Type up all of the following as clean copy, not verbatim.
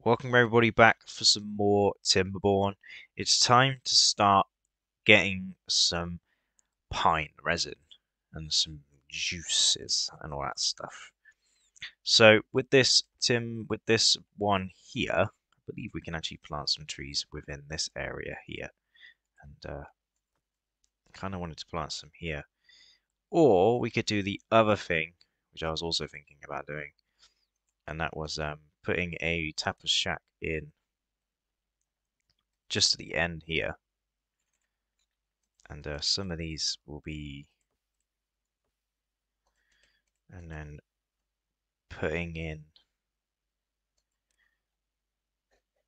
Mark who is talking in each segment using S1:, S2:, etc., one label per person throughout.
S1: Welcome everybody back for some more Timberborn. It's time to start getting some pine resin and some juices and all that stuff. So with this one here, I believe we can actually plant some trees within this area here. And I kind of wanted to plant some here. Or we could do the other thing, which I was also thinking about doing, and that was putting a tapper shack in just at the end here. And some of these will be, and then putting in,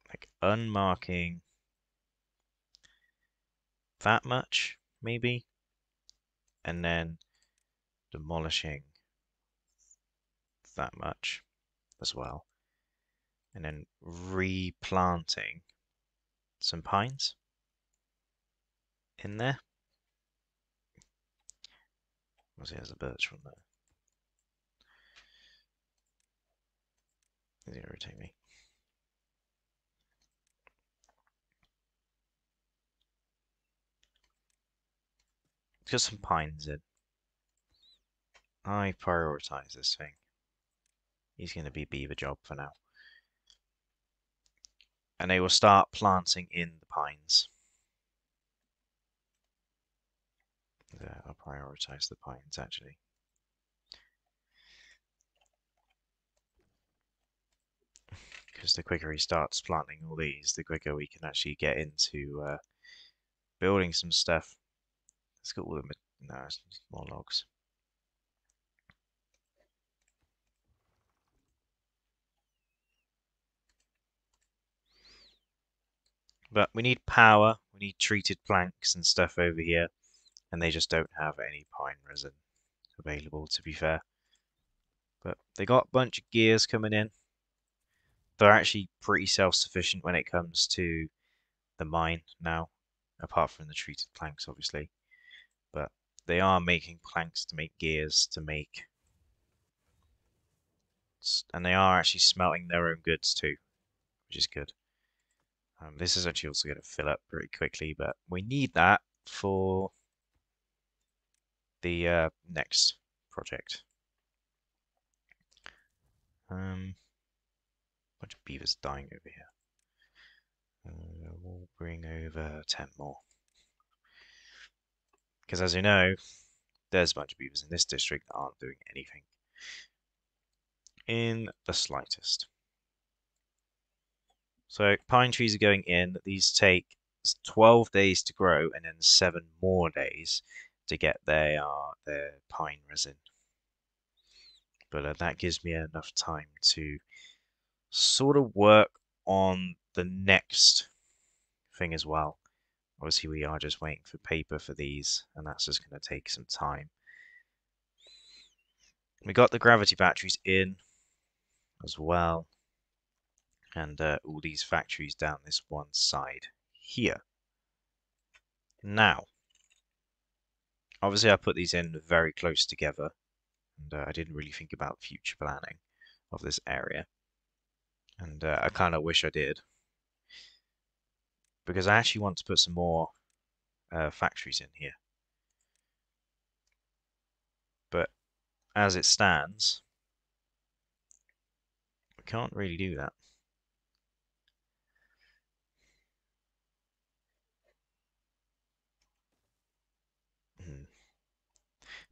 S1: like unmarking that much, maybe, and then demolishing that much as well, and then replanting some pines in there. Let's see, there's a birch from there. Is it gonna irritate me? Let's get some pines in. I prioritize this thing. He's going to be a beaver job for now. And they will start planting in the pines. I'll prioritize the pines actually. Because the quicker he starts planting all these, the quicker we can actually get into building some stuff. Let's get all the no, it's more logs. But we need power, we need treated planks and stuff over here, and they just don't have any pine resin available, to be fair. But they got a bunch of gears coming in. They're actually pretty self-sufficient when it comes to the mine now, apart from the treated planks, obviously. But they are making planks to make gears to make, and they are actually smelting their own goods too, which is good. This is actually also going to fill up pretty quickly, but we need that for the next project. Bunch of beavers dying over here. We'll bring over 10 more. Because as you know, there's a bunch of beavers in this district that aren't doing anything in the slightest. So pine trees are going in. These take 12 days to grow and then 7 more days to get their pine resin. But that gives me enough time to sort of work on the next thing as well. Obviously, we are just waiting for paper for these, and that's just going to take some time. We got the gravity batteries in as well, and all these factories down this one side here. Now, obviously, I put these in very close together, and I didn't really think about future planning of this area, and I kind of wish I did, because I actually want to put some more factories in here. But as it stands, we can't really do that.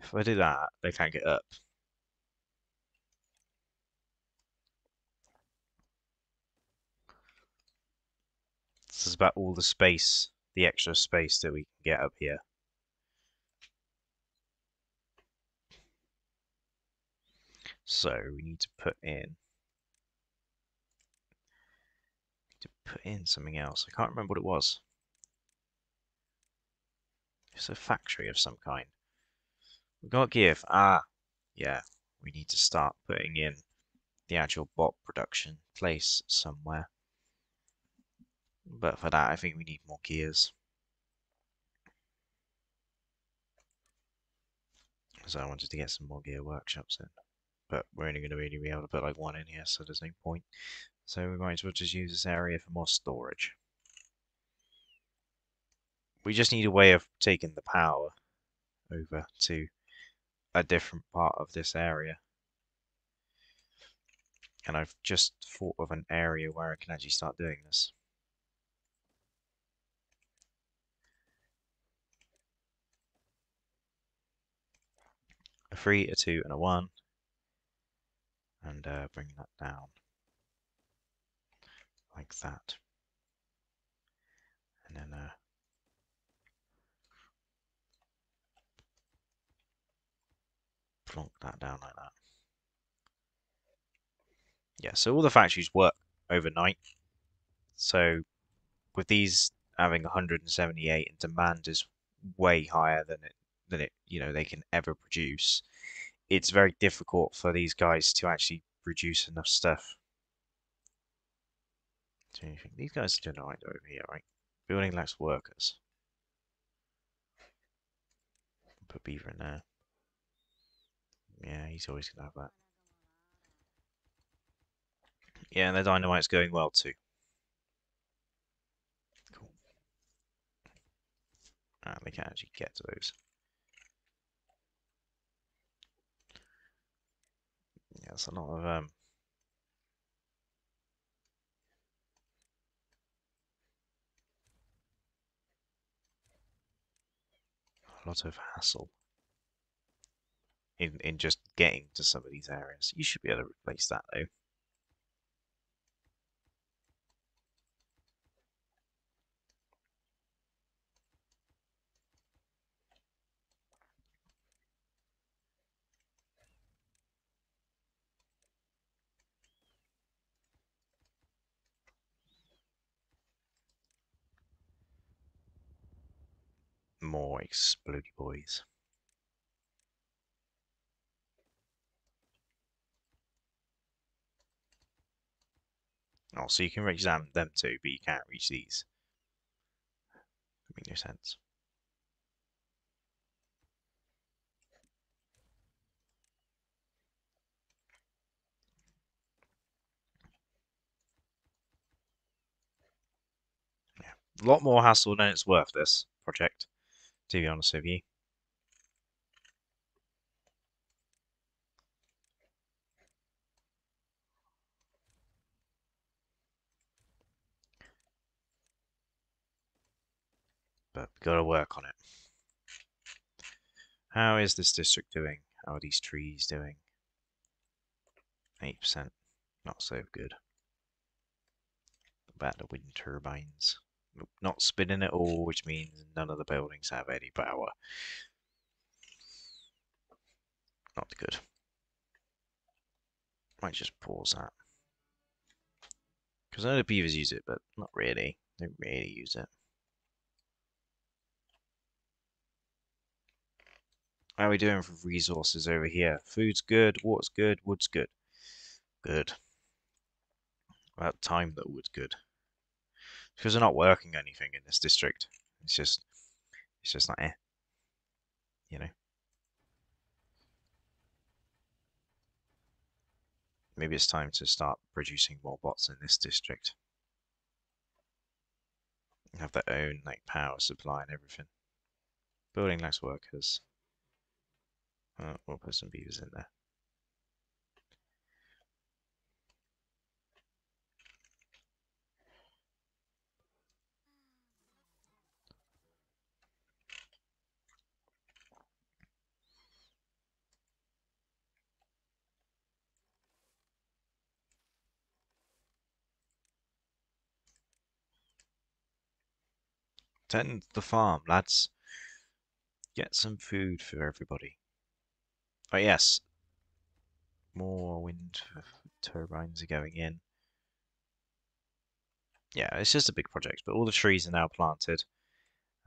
S1: If I do that, they can't get up. This is about all the space, the extra space that we can get up here. So we need to put in something else. I can't remember what it was. It's a factory of some kind. We got give. Yeah. We need to start putting in the actual bot production place somewhere. But for that, I think we need more gears. So I wanted to get some more gear workshops in. But we're only going to really be able to put like one in here, so there's no point. So we might as well just use this area for more storage. We just need a way of taking the power over to a different part of this area. And I've just thought of an area where I can actually start doing this. A 3, a 2, and a 1. And bring that down like that. And then plonk that down like that. Yeah, so all the factories work overnight. So with these having 178 and demand is way higher than it they can ever produce, it's very difficult for these guys to actually produce enough stuff. So you think these guys are doing alright over here, right? Building lacks workers. Put beaver in there. Yeah, he's always gonna have that. Yeah, and the dynamite's going well too. Cool. And they can actually get to those. Yeah, it's a lot of hassle in just getting to some of these areas. You should be able to replace that though. More explodey boys. Oh, so you can reach them too, but you can't reach these. That makes no sense. Yeah, a lot more hassle than it's worth. This project, to be honest with you. But we've got to work on it. How is this district doing? How are these trees doing? 8%. Not so good. About the wind turbines. Not spinning at all, which means none of the buildings have any power. Not good. Might just pause that. Because I know the beavers use it, but not really. They don't really use it. How are we doing for resources over here? Food's good, water's good, wood's good. Good. About time that wood's good. Because they're not working anything in this district. It's just not you know. Maybe it's time to start producing more bots in this district. Have their own like power supply and everything. Building less workers. We'll put some beavers in there. Tend the farm, lads. Get some food for everybody. Oh yes, more wind turbines are going in. Yeah, it's just a big project, but all the trees are now planted,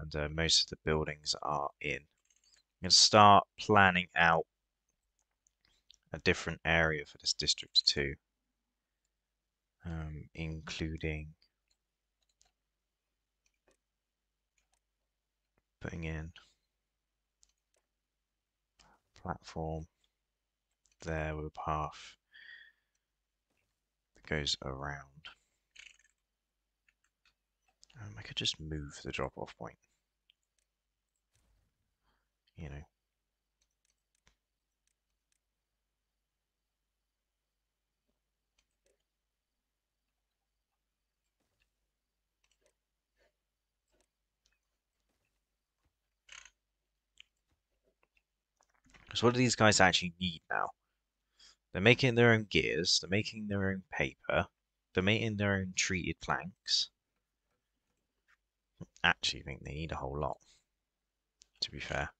S1: and most of the buildings are in. I'm going to start planning out a different area for this district too, including putting in platform there with a path. goes around. I could just move the drop-off point. You know. So what do these guys actually need now? They're making their own gears, they're making their own paper, they're making their own treated planks. Actually, I think they need a whole lot, to be fair.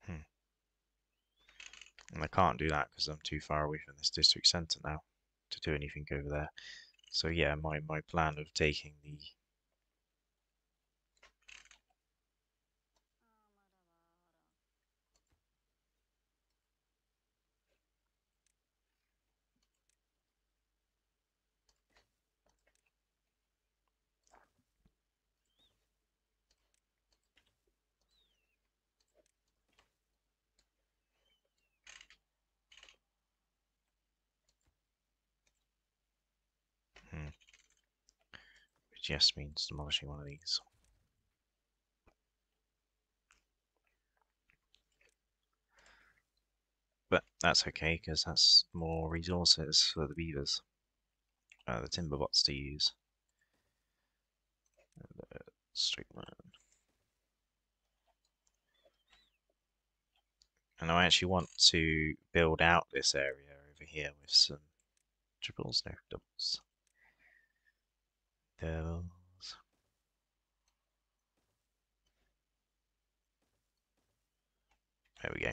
S1: Hmm. And I can't do that because I'm too far away from this district centre now to do anything over there. So yeah, my plan of taking the hmm, which yes means demolishing one of these. But that's okay because that's more resources for the beavers, the Timberbots to use. Straight line. And I actually want to build out this area over here with some triples, no, doubles. Doubles. There we go.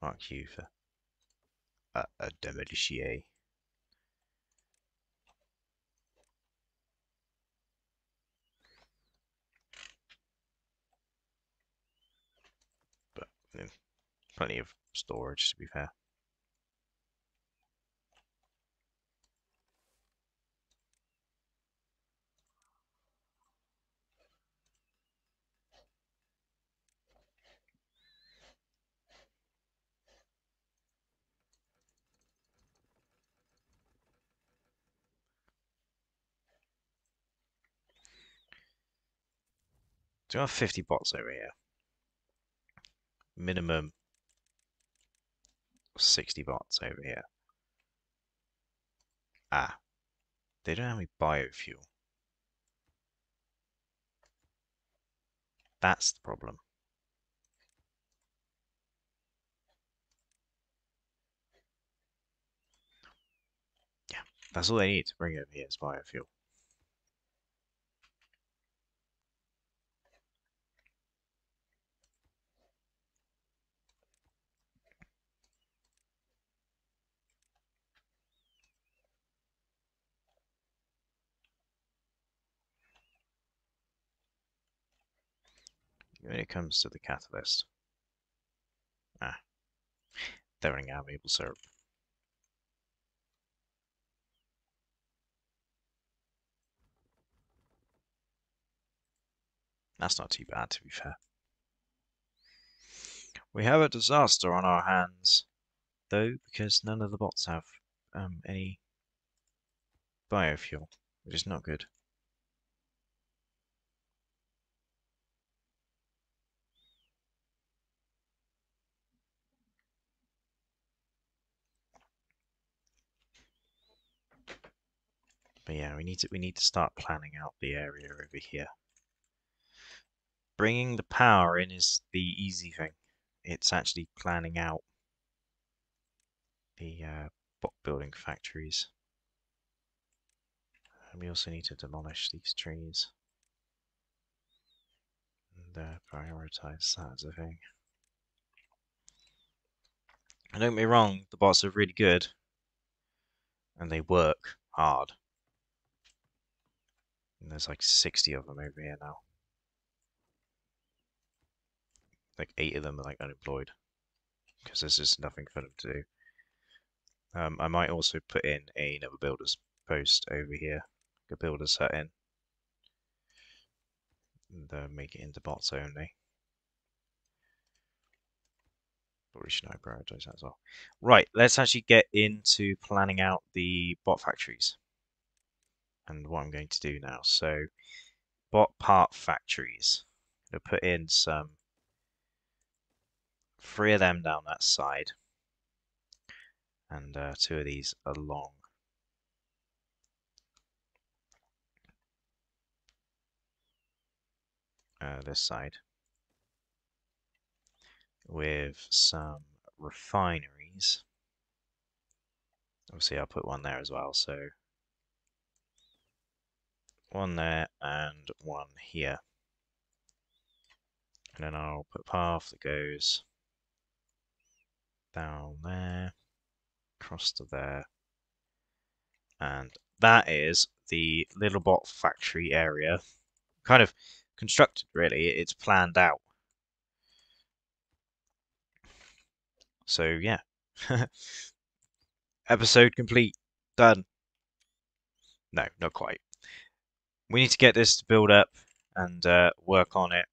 S1: Mark you for a demolicier. But plenty of storage to be fair. So I have 50 bots over here. Minimum 60 bots over here. Ah, they don't have any biofuel. That's the problem. Yeah, that's all they need to bring over here is biofuel. When it comes to the catalyst, ah, they're running out of maple syrup. That's not too bad, to be fair. We have a disaster on our hands, though, because none of the bots have any biofuel, which is not good. But yeah, we need to start planning out the area over here. Bringing the power in is the easy thing. It's actually planning out the bot building factories. And we also need to demolish these trees and prioritize that as a thing. And don't get me wrong, the bots are really good and they work hard. And there's like 60 of them over here now. Like 8 of them are like unemployed because there's just nothing for them to do. I might also put in another builders post over here. Could build a set in and make it into bots only. Probably should I prioritize that as well. Right, let's actually get into planning out the bot factories and what I'm going to do now. So, bot part factories. I'm going to put in some 3 of them down that side and 2 of these along this side with some refineries. Obviously, I'll put one there as well. So, one there and one here. And then I'll put a path that goes down there, across to there. And that is the little bot factory area. Kind of constructed, really. It's planned out. So, yeah. Episode complete. Done. No, not quite. We need to get this to build up and work on it.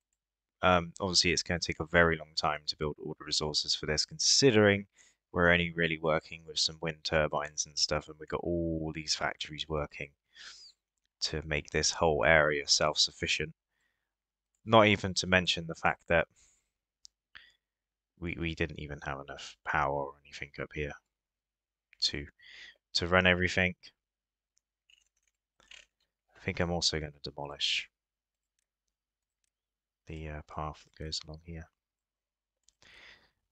S1: Obviously, it's going to take a very long time to build all the resources for this, considering we're only really working with some wind turbines and stuff, and we've got all these factories working to make this whole area self-sufficient. Not even to mention the fact that we didn't even have enough power or anything up here to run everything. I think I'm also going to demolish the path that goes along here.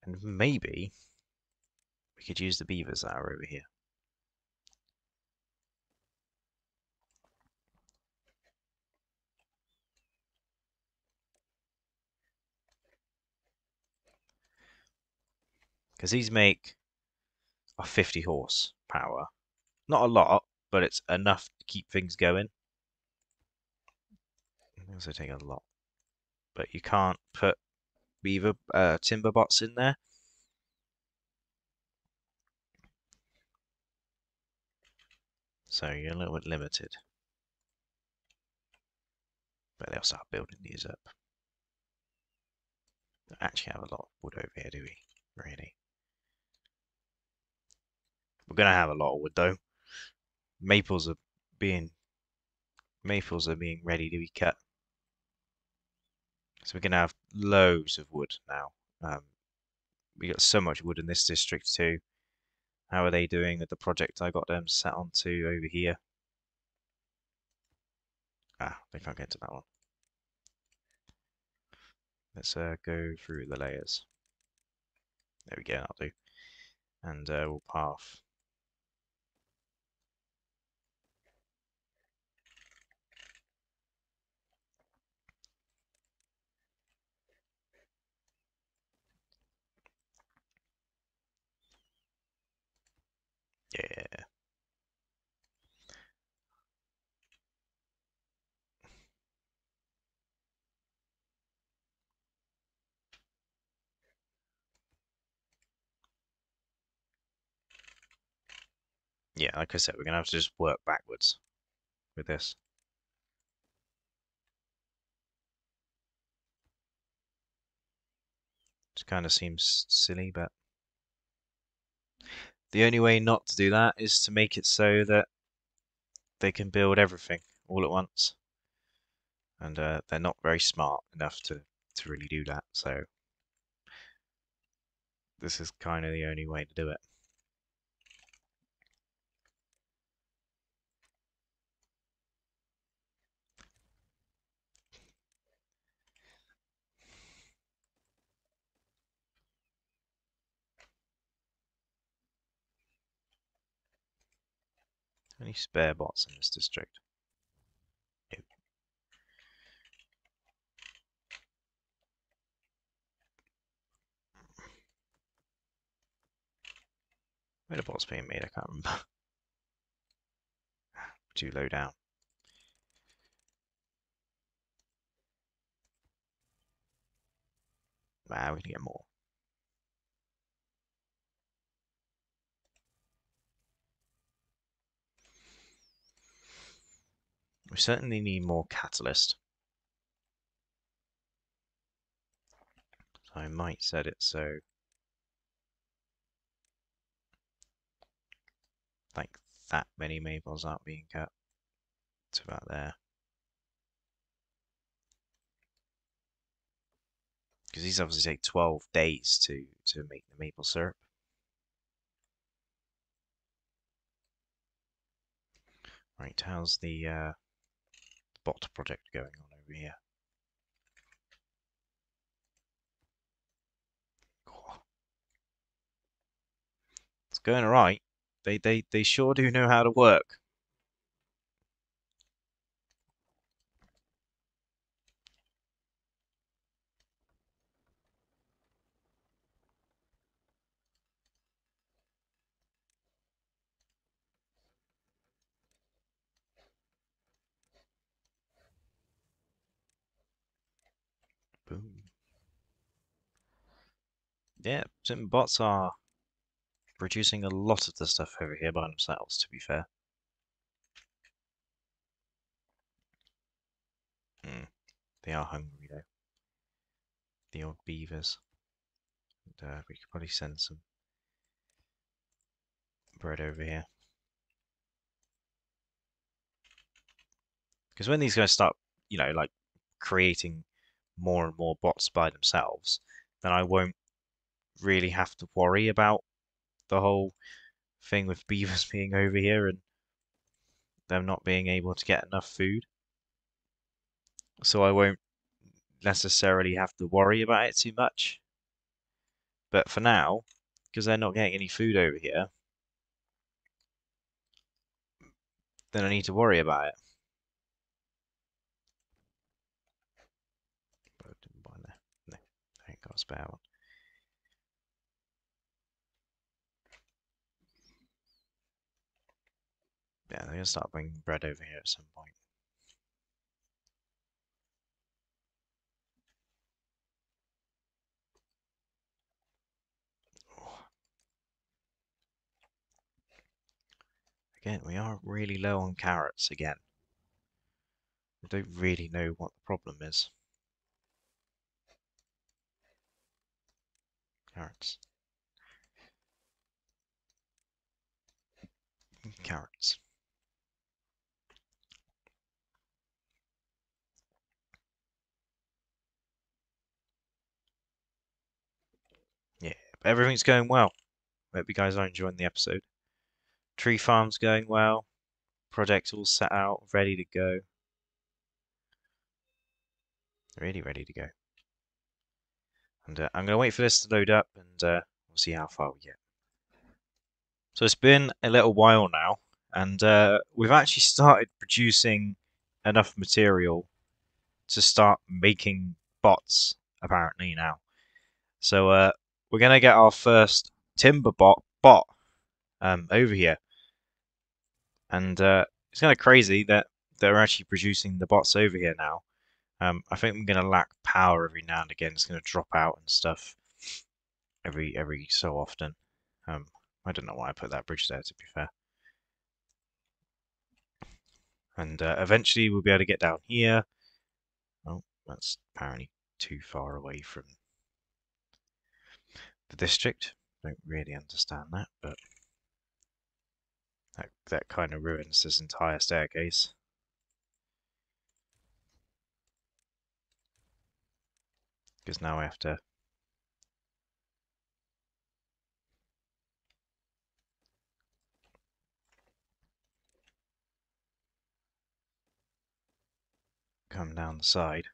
S1: And maybe we could use the beavers that are over here. Because these make a 50 horse power. Not a lot, but it's enough to keep things going. They also take a lot. But you can't put beaver Timberbots in there. So you're a little bit limited. But they'll start building these up. Don't actually have a lot of wood over here, do we? Really? We're gonna have a lot of wood though. Maples are being ready to be cut. So we're gonna have loads of wood now. We got so much wood in this district too. How are they doing with the project I got them set onto over here? Ah, they can't get to that one. Let's go through the layers. There we go, that'll do. And we'll path. Yeah. Yeah, like I said, we're gonna have to just work backwards with this. It kind of seems silly, but the only way not to do that is to make it so that they can build everything all at once. And they're not very smart enough to really do that, so this is kind of the only way to do it. Any spare bots in this district? No. Where the bots being made? I can't remember. Too low down. Wow, we can get more. We certainly need more catalyst. So I might set it so like that many maples aren't being cut. It's about there. Because these obviously take 12 days to make the maple syrup. Right, how's the bot project going on over here? It's going alright. They sure do know how to work. Boom. Yeah, Timberbots are producing a lot of the stuff over here by themselves, to be fair. They are hungry though. The old beavers. And, we could probably send some bread over here. Because when these guys start, like creating more and more bots by themselves, then I won't really have to worry about the whole thing with beavers being over here and them not being able to get enough food. So I won't necessarily have to worry about it too much. But for now, because they're not getting any food over here, then I need to worry about it. But I didn't buy that. No, I ain't got a spare one. Yeah, they're gonna start bringing bread over here at some point. Oh, again, we are really low on carrots again. I don't really know what the problem is. Carrots. Carrots. Yeah, but everything's going well. Hope you guys are enjoying the episode. Tree farm's going well. Project's all set out, ready to go. Really ready to go. And I'm going to wait for this to load up and we'll see how far we get. So it's been a little while now, and we've actually started producing enough material to start making bots, apparently, now. So we're going to get our first Timberbot over here. And it's kind of crazy that they're actually producing the bots over here now. I think I'm going to lack power every now and again. It's going to drop out and stuff every so often. I don't know why I put that bridge there, to be fair. And eventually we'll be able to get down here. Oh, that's apparently too far away from the district. Don't really understand that, but that kind of ruins this entire staircase. Because now I have to come down the side.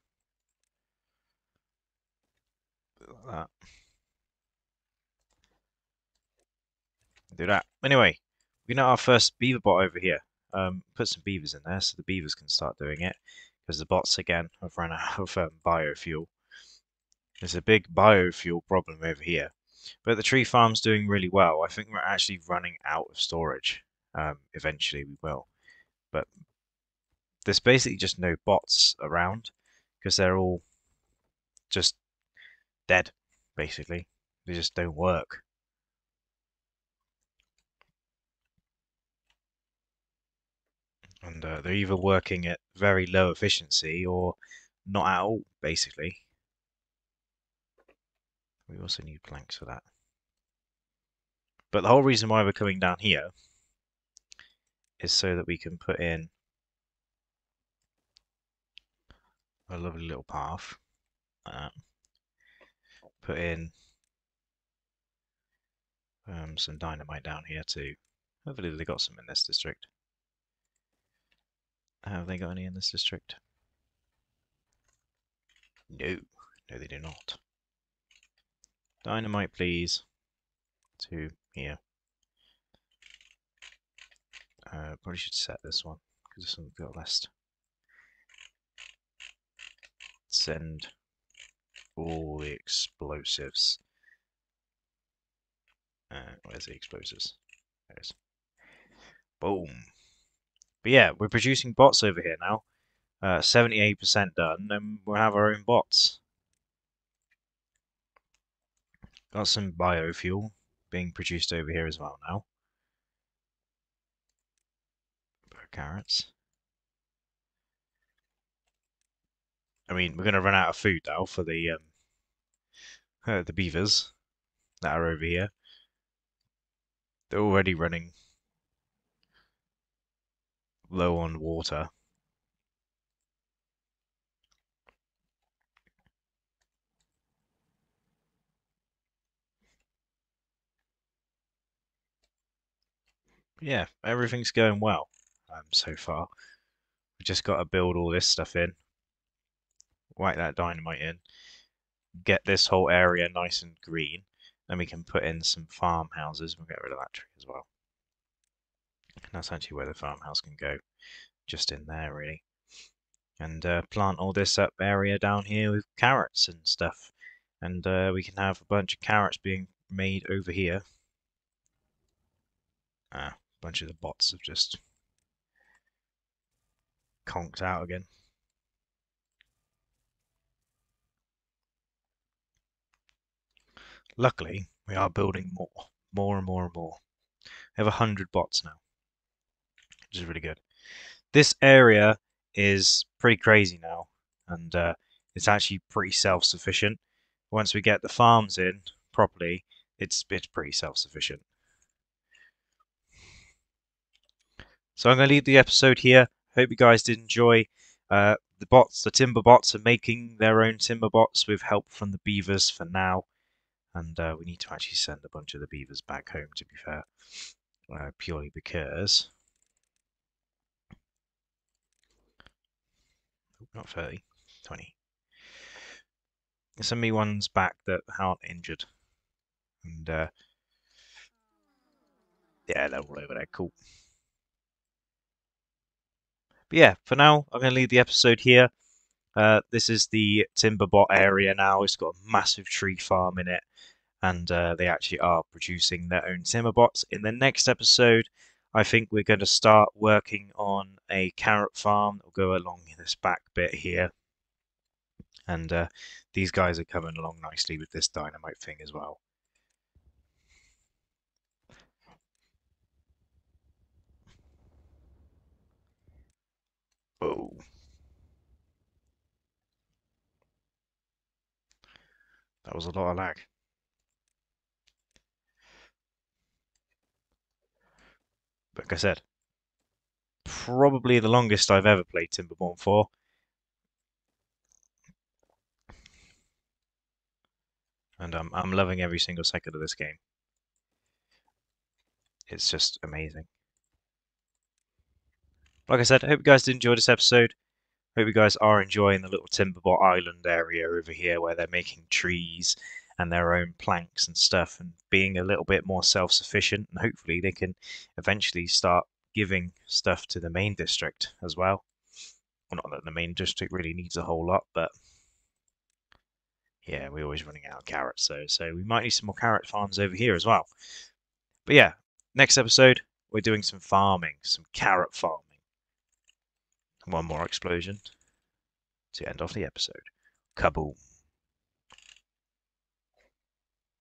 S1: Like that. Do that. Anyway, we got our first beaver bot over here. Put some beavers in there so the beavers can start doing it. Because the bots, again, have run out of biofuel. There's a big biofuel problem over here. But the tree farm's doing really well. I think we're actually running out of storage. Eventually we will. But there's basically just no bots around because they're all just dead, basically. They just don't work. And they're either working at very low efficiency or not at all, basically. We also need planks for that. But the whole reason why we're coming down here is so that we can put in a lovely little path. Put in some dynamite down here too. Hopefully they got some in this district. Have they got any in this district? No. No, they do not. Dynamite, please. To here. Probably should set this one, because this one's got less. Send all the explosives. Where's the explosives? There it is. Boom. But yeah, we're producing bots over here now. 78% done, and we'll have our own bots. Got some biofuel being produced over here as well now. Carrots. I mean, we're going to run out of food now for the beavers that are over here. They're already running low on water. Yeah, everything's going well so far. We've just got to build all this stuff in, whack that dynamite in, get this whole area nice and green, then we can put in some farmhouses. We'll get rid of that tree as well. And that's actually where the farmhouse can go, just in there really. And plant all this up area down here with carrots and stuff. And we can have a bunch of carrots being made over here. A bunch of the bots have just conked out again. Luckily, we are building more and more and more. We have 100 bots now, which is really good. This area is pretty crazy now, and it's actually pretty self-sufficient. Once we get the farms in properly, it's pretty self-sufficient. So I'm going to leave the episode here. Hope you guys did enjoy. The Timberbots are making their own Timberbots with help from the beavers for now. And we need to actually send a bunch of the beavers back home, to be fair. Purely because... not 30, 20. Send me ones back that aren't injured. And yeah, they're all over there. Cool. But yeah, for now, I'm going to leave the episode here. This is the Timberbot area now. It's got a massive tree farm in it. And they actually are producing their own Timberbots. In the next episode, I think we're going to start working on a carrot farm. We'll go along this back bit here. And these guys are coming along nicely with this dynamite thing as well. Oh. That was a lot of lag. Like I said, probably the longest I've ever played Timberborn for. And I'm loving every single second of this game. It's just amazing. Like I said, I hope you guys did enjoy this episode. Hope you guys are enjoying the little Timberbot Island area over here where they're making trees and their own planks and stuff and being a little bit more self-sufficient, and hopefully they can eventually start giving stuff to the main district as well. Well, not that the main district really needs a whole lot, but yeah, we're always running out of carrots, so we might need some more carrot farms over here as well. But yeah, next episode, we're doing some farming, some carrot farming. One more explosion to end off the episode. Kaboom.